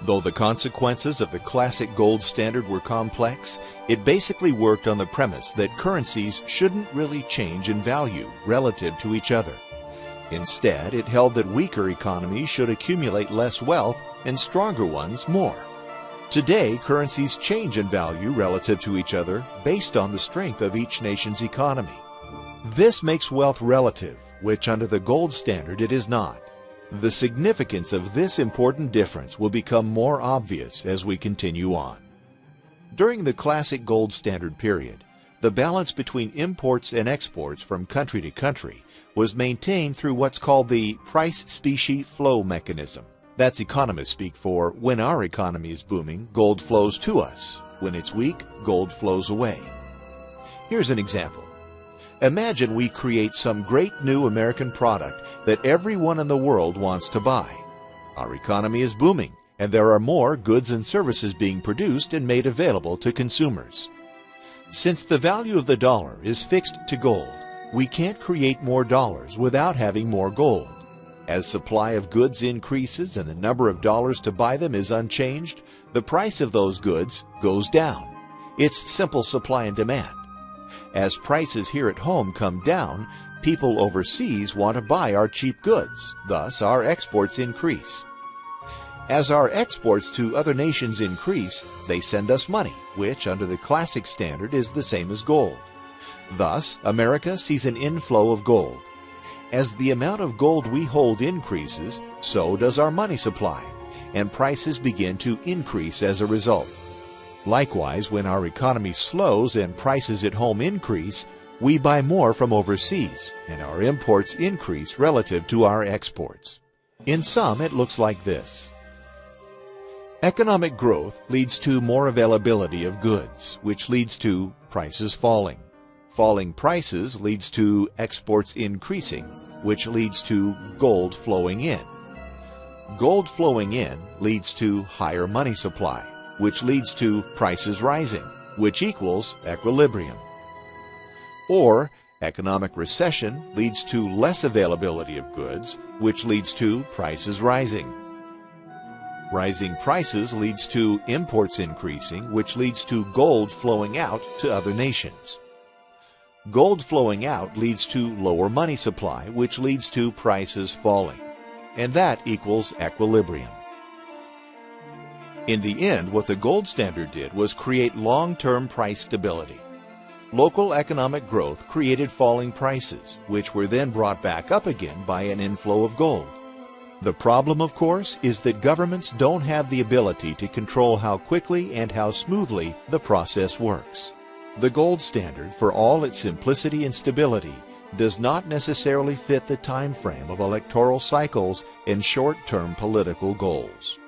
Though the consequences of the classic gold standard were complex, it basically worked on the premise that currencies shouldn't really change in value relative to each other. Instead, it held that weaker economies should accumulate less wealth and stronger ones more. Today, currencies change in value relative to each other based on the strength of each nation's economy. This makes wealth relative, which under the gold standard it is not. The significance of this important difference will become more obvious as we continue on. During the classic gold standard period, the balance between imports and exports from country to country was maintained through what's called the price-specie flow mechanism. That's economists speak for when our economy is booming, gold flows to us. When it's weak, gold flows away. Here's an example. Imagine we create some great new American product that everyone in the world wants to buy. Our economy is booming, and there are more goods and services being produced and made available to consumers. Since the value of the dollar is fixed to gold, we can't create more dollars without having more gold. As supply of goods increases and the number of dollars to buy them is unchanged, the price of those goods goes down. It's simple supply and demand. As prices here at home come down, people overseas want to buy our cheap goods. Thus, our exports increase. As our exports to other nations increase, they send us money, which under the classic standard is the same as gold. Thus, America sees an inflow of gold. As the amount of gold we hold increases, so does our money supply, and prices begin to increase as a result. Likewise, when our economy slows and prices at home increase, we buy more from overseas, and our imports increase relative to our exports. In sum, it looks like this. Economic growth leads to more availability of goods, which leads to prices falling. Falling prices leads to exports increasing, which leads to gold flowing in. Gold flowing in leads to higher money supply, which leads to prices rising, which equals equilibrium. Or economic recession leads to less availability of goods, which leads to prices rising. Rising prices leads to imports increasing, which leads to gold flowing out to other nations. Gold flowing out leads to lower money supply, which leads to prices falling. And that equals equilibrium. In the end, what the gold standard did was create long-term price stability. Local economic growth created falling prices, which were then brought back up again by an inflow of gold. The problem, of course, is that governments don't have the ability to control how quickly and how smoothly the process works. The gold standard, for all its simplicity and stability, does not necessarily fit the time frame of electoral cycles and short-term political goals.